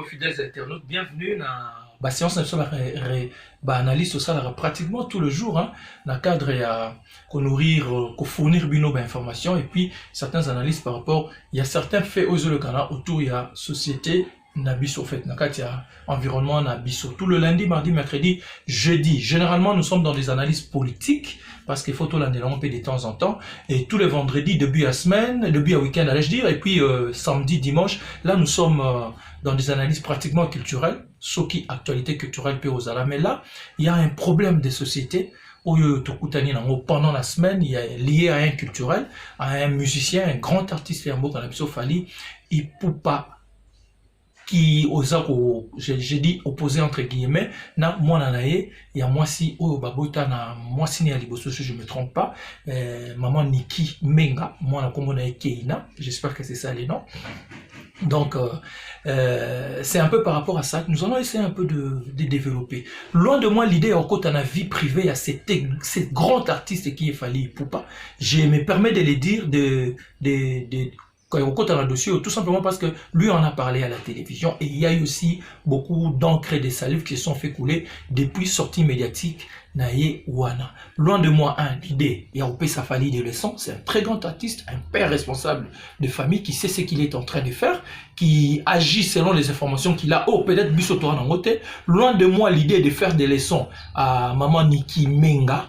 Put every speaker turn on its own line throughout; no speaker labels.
fidèles internautes, bienvenue dans la séance analyse sociale pratiquement tout le jour, dans le cadre de nourrir, de fournir bino informations et puis certaines analyses par rapport, il y a certains faits aux le canal autour, il y a société, Nabiso fait, il y a environnement Nabiso. Tout le lundi, mardi, mercredi, jeudi. Généralement, nous sommes dans des analyses politiques parce qu'il faut tout l'année de temps en temps. Et tous les vendredis, début à semaine, début à week-end, allais-je dire. Et puis samedi, dimanche, là, nous sommes dans des analyses pratiquement culturelles, ce qui actualité culturelle peut aux ala. Mais là, il y a un problème des sociétés. Pendant la semaine, il y a lié à un culturel, à un musicien, un grand artiste, un beau Nabiso Fali, il peut pas qui osa ko j'ai dit opposé entre guillemets na moi nanaye il y a moi si o babota na moi si ni aliboso si je me trompe pas maman Niki Menga moi na komona Keina, j'espère que c'est ça les noms. Donc c'est un peu par rapport à ça que nous allons essayer un peu de développer. Loin de moi l'idée en côté la vie privée à ces grands artistes qui est Fali Ipupa, je me permets de les dire quand on compte dans le dossier, tout simplement parce que lui en a parlé à la télévision et il y a eu aussi beaucoup d'encre et de salive qui se sont fait couler depuis sortie médiatique Naye Wana. Loin de moi, l'idée, il y a Opé Safali de leçons, c'est un très grand artiste, un père responsable de famille qui sait ce qu'il est en train de faire, qui agit selon les informations qu'il a, peut-être Bissotora Nangote. Loin de moi l'idée de faire des leçons à maman Niki Menga,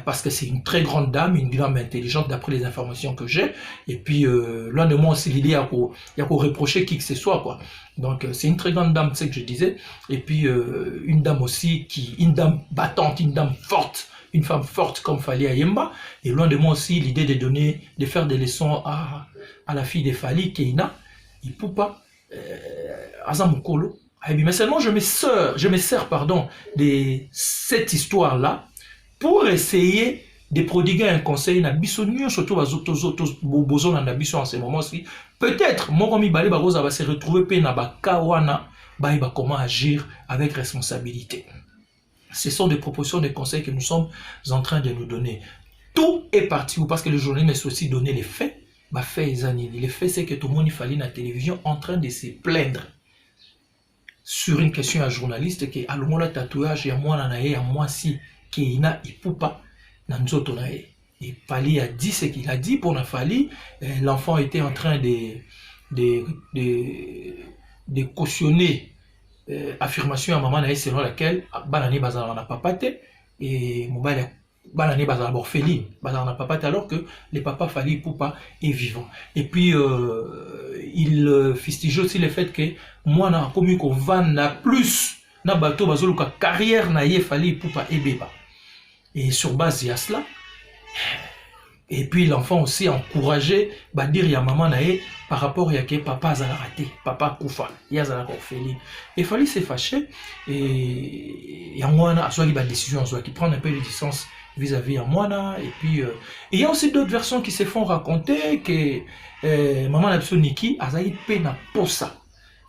parce que c'est une très grande dame, une dame intelligente d'après les informations que j'ai. Et puis, loin de moi aussi l'idée, il y a qu'à reprocher qui que ce soit, quoi. Donc, c'est une très grande dame, c'est ce que je disais. Et puis, une dame aussi, une dame battante, une dame forte, une femme forte comme Fali Ayemba. Et loin de moi aussi l'idée de faire des leçons à la fille de Fali, Keina, Ipupa, Azamukolo. Mais seulement, je me sers, de cette histoire-là, pour essayer de prodiguer un conseil na biso surtout aux autres na biso en ce moment-ci. Peut-être Moromi Bale Barosa va se retrouver pe na bakawana ba comment agir avec responsabilité. Ce sont des propositions, des conseils que nous sommes en train de nous donner. Tout est parti parce que le journaliste m'a aussi donné les faits. Les faits, c'est que tout le monde fallait na télévision en train de se plaindre sur une question à un journaliste qui a le monde tatouage et à moi nanae à moi si Keina Ipupa Nanzotonae. Et Fali a dit ce qu'il a dit pour Nafali. L'enfant était en train de cautionner affirmation à maman nae selon laquelle Banane Bazar n'a pas pâté et Banane Bazar orpheline Bazar n'a pas pâté alors que le papa Fali Ipupa est vivant. Et puis il fustige aussi le fait que moi na commis qu'on va na plus na bateau bazoluka carrière na ye Fali Ipupa et beba. Et sur base de cela, et puis l'enfant aussi encouragé, bah dire ya maman nae par rapport à que papa a raté, papa Koufa, il y a la orpheline. Et Fali s'est fâché et à moi a soit la décision, soit qui prend un peu de distance vis-à-vis à moi et puis il y a aussi d'autres versions qui se font raconter que maman Nabso Niki a zaï pena posa.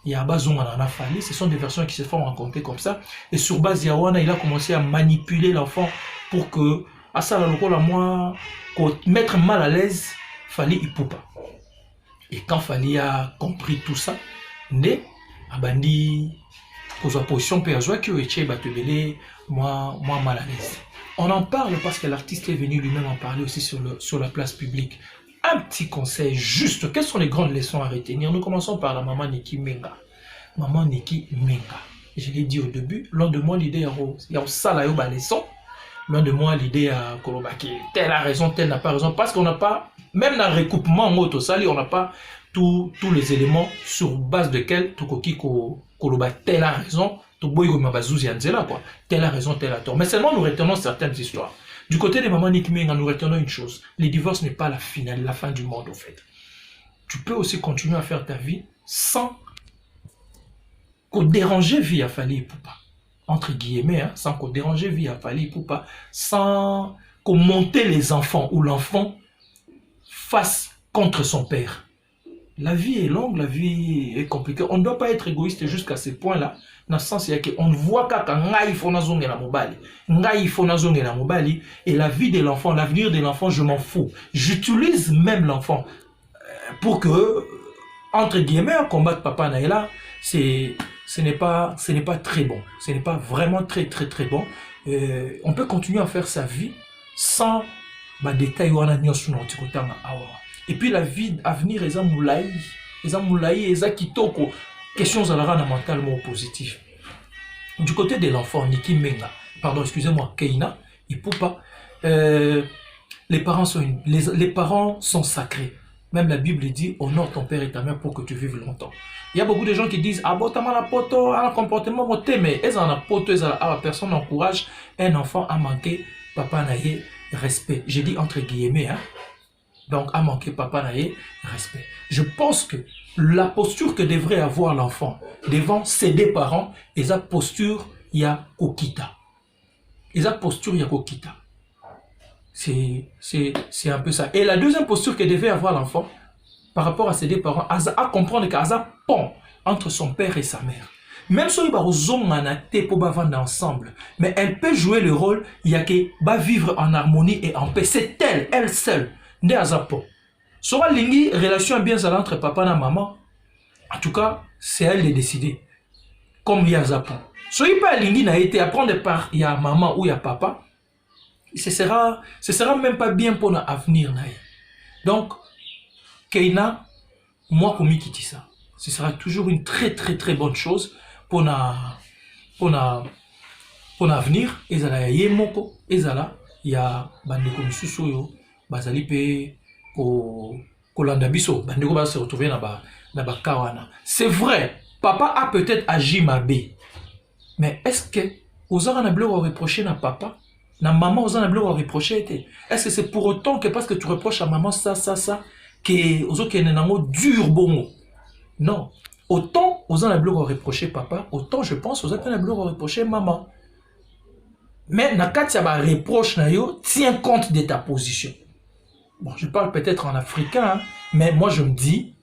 Il y a Bazonga Fali, ce sont des versions qui se font raconter comme ça. Et sur base de Yawana, il a commencé à manipuler l'enfant pour que, à ça, moi, mettre mal à l'aise, Fali Ipupa. Et quand Fali a compris tout ça, né, Abandi, pour sa position, Péazoua, qui est batebele, moi, mal à l'aise. On en parle parce que l'artiste est venu lui-même en parler aussi sur la place publique. Un petit conseil juste, quelles sont les grandes leçons à retenir? Nous commençons par la maman Niki Menga. Maman Niki Menga. Je l'ai dit au début, l'un de moi l'idée il y a ça là, il y a leçon. L'un de moi l'idée à Kolobaki, telle a raison, telle n'a pas raison, parce qu'on n'a pas, même dans le recoupement en sali, on n'a pas tous les éléments sur base desquels Tokoki Koloba telle a raison, telle a raison, telle a tort. Mais seulement nous retenons certaines histoires. Du côté de maman Niki Menga, nous retenons une chose. Le divorce n'est pas la finale, la fin du monde, au fait. Tu peux aussi continuer à faire ta vie sans qu'on déranger vie à Fali Ipupa. Entre guillemets, sans qu'on déranger vie à Fali Ipupa, sans qu'on monte les enfants ou l'enfant fasse contre son père. La vie est longue, la vie est compliquée. On ne doit pas être égoïste jusqu'à ce point-là. Dans le sens qu'on voit et la vie de l'enfant, l'avenir de l'enfant, je m'en fous. J'utilise même l'enfant pour que, entre guillemets, combattre papa Naïla, ce n'est pas très bon. Ce n'est pas vraiment très bon. On peut continuer à faire sa vie sans détails. Et puis la vie à venir, eza moulaï, eza kitoko. Question zalara mentalement positive. Du côté de l'enfant, Niki Menga, pardon, excusez-moi, Keina, Ipupa, les parents sont sacrés. Même la Bible dit, honore ton père et ta mère pour que tu vives longtemps. Il y a beaucoup de gens qui disent, ah bon, t'as mal à poto, un comportement moté, mais elles en a poto, personne n'encourage un enfant à manquer papa naïe respect. J'ai dit entre guillemets, hein. Donc à manquer papa naïe respect. Je pense que la posture que devrait avoir l'enfant devant ses deux parents, et sa posture, il y a kokita. Et sa posture, il y a kokita. C'est un peu ça. Et la deuxième posture que devait avoir l'enfant, par rapport à ses deux parents, à comprendre qu'il y a un pont entre son père et sa mère. Même si il y a des pour vivre ensemble, mais elle peut jouer le rôle, il y a que va vivre en harmonie et en paix. C'est elle seule, ne a un pont. Soit l'ingi relation bien entre papa et maman, en tout cas, c'est elle de décider. Comme il y a un pont. Soit il pas l'ingi n'a été apprendre par il y a maman ou il y a papa, ce sera même pas bien pour l'avenir. Donc, Keina, moi comme il quitte ça, ce sera toujours une très bonne chose pour l'avenir. Ezala ya moko, ezala ya bandeko misusu yo bazali pe kolanda biso bandeko ba se retrouver na ba kawana. C'est vrai, papa a peut-être agi mabé, mais est-ce que ozara na bilo reprocher na papa? Na maman, aux en a reproché. Est-ce que c'est pour autant que parce que tu reproches à maman ça, que aux autres qui est un mot dur bon? Non. Autant aux en a reproché papa, autant je pense aux autres en a reproché maman. Mais na katia ba reproche na yo, tiens compte de ta position. Bon, je parle peut-être en africain, hein, mais moi je me dis,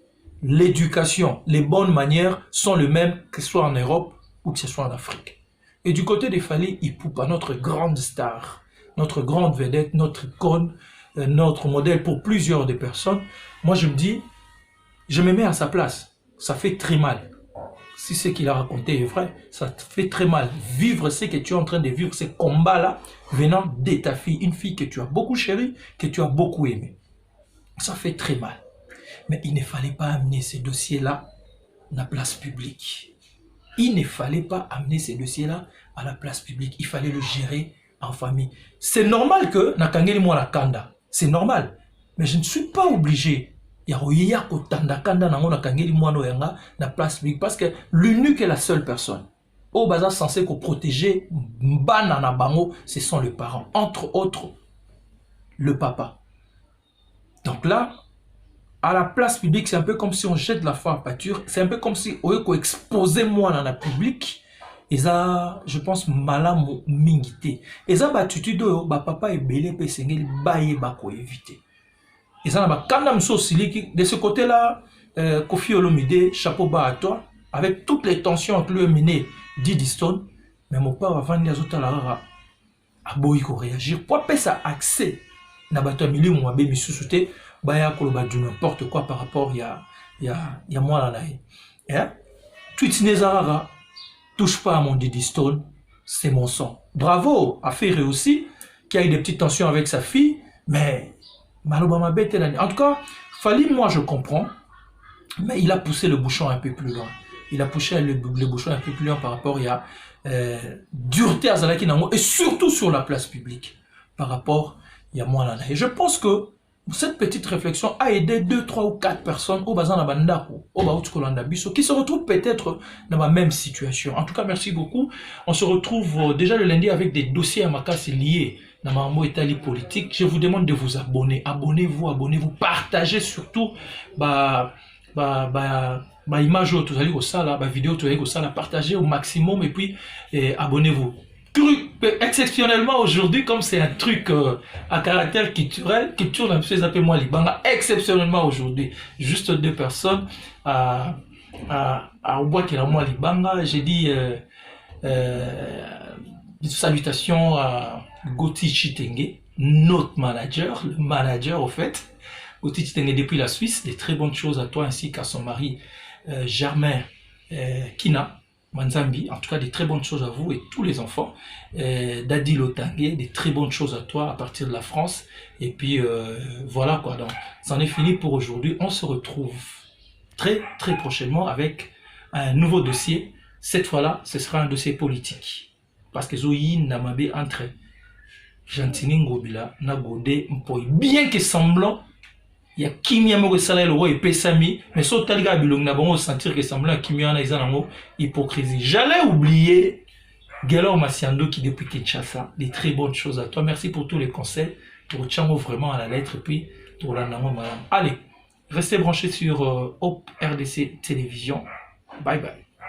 l'éducation, les bonnes manières sont les mêmes que ce soit en Europe ou que ce soit en Afrique. Et du côté de Fally Ipupa, notre grande star, notre grande vedette, notre icône, notre modèle pour plusieurs des personnes, moi je me dis, je me mets à sa place. Ça fait très mal. Si ce qu'il a raconté est vrai, ça fait très mal. Vivre ce que tu es en train de vivre, ces combats-là, venant de ta fille, une fille que tu as beaucoup chérie, que tu as beaucoup aimée. Ça fait très mal. Mais il ne fallait pas amener ces dossiers-là à la place publique. Il ne fallait pas amener ces dossiers-là à la place publique. Il fallait le gérer en famille. C'est normal que Nakangeli moi la kanda. C'est normal. Mais je ne suis pas obligé. Il y a kanda kanda Nakangeli moi no yanga na place publique parce que l'unique est la seule personne. Au bazar censé qu'on protéger banana bango, ce sont les parents. Entre autres, le papa. Donc là, à la place publique, c'est un peu comme si on jette la foi en pâture. C'est un peu comme si on exposait moi dans la public. Et ça, je pense, malam mingité. Et ça, attitude papa est belé, pe sengeli baye bako éviter. Et ça, quand on de ce côté-là, Kofi Olomide, chapeau bas à toi, avec toutes les tensions entre lui et Mené, Didi Stone, mais mon père avant de les autres a beau y réagir. Pour appeler ça accès, n'a pas de milieu, moi, bé, mi baya koloba du n'importe quoi par rapport ya moi là là. Tweet Nezarara, touche pas à mon Didi Stone, c'est mon son. Bravo à Ferré aussi, qui a eu des petites tensions avec sa fille, mais Malobama bête l'année. En tout cas, Fally, moi je comprends, mais il a poussé le bouchon un peu plus loin. Il a poussé le bouchon un peu plus loin par rapport à dureté à Zalaki Nango et surtout sur la place publique par rapport à moi là là. Et je pense que cette petite réflexion a aidé 2, 3 ou 4 personnes au bazan Bandako, au Baoutkolanda Bisso, qui se retrouvent peut-être dans la même situation. En tout cas, merci beaucoup. On se retrouve déjà le lundi avec des dossiers à ma casse liés dans ma mot Italie politique. Je vous demande de vous abonner. Abonnez-vous, partagez surtout image tout allez au sala, vidéo tout allez au sala, partagez au maximum et puis abonnez-vous. Exceptionnellement aujourd'hui, comme c'est un truc à caractère culturel qui tourne un peu, appelez-moi Libanga, exceptionnellement aujourd'hui, juste 2 personnes au bois qui est moi Libanga. J'ai dit salutations à Goti Chitenge, notre manager, le manager au fait. Goti Chitenge depuis la Suisse, des très bonnes choses à toi ainsi qu'à son mari Germain Kina, Manzambi, en tout cas, des très bonnes choses à vous et tous les enfants. Dadi Lotangé, des très bonnes choses à toi à partir de la France. Et puis, voilà quoi. Donc, c'en est fini pour aujourd'hui. On se retrouve très, très prochainement avec un nouveau dossier. Cette fois-là, ce sera un dossier politique. Parce que Zoyi Namabe entre Gentini Ngobila, Nagode, Mpoy, bien que semblant, il y a Kimia Moko Salel et Pesami, mais sauf Talga Bilong n'a pas sentir que semblant Kimia Naizanamo, hypocrisie. J'allais oublier Galor Massiando qui depuis Kinshasa, des très bonnes choses à toi. Merci pour tous les conseils. Pour Tchango vraiment à la lettre, puis pour la Namo, madame. Allez, restez branchés sur Hope RDC Télévision. Bye bye.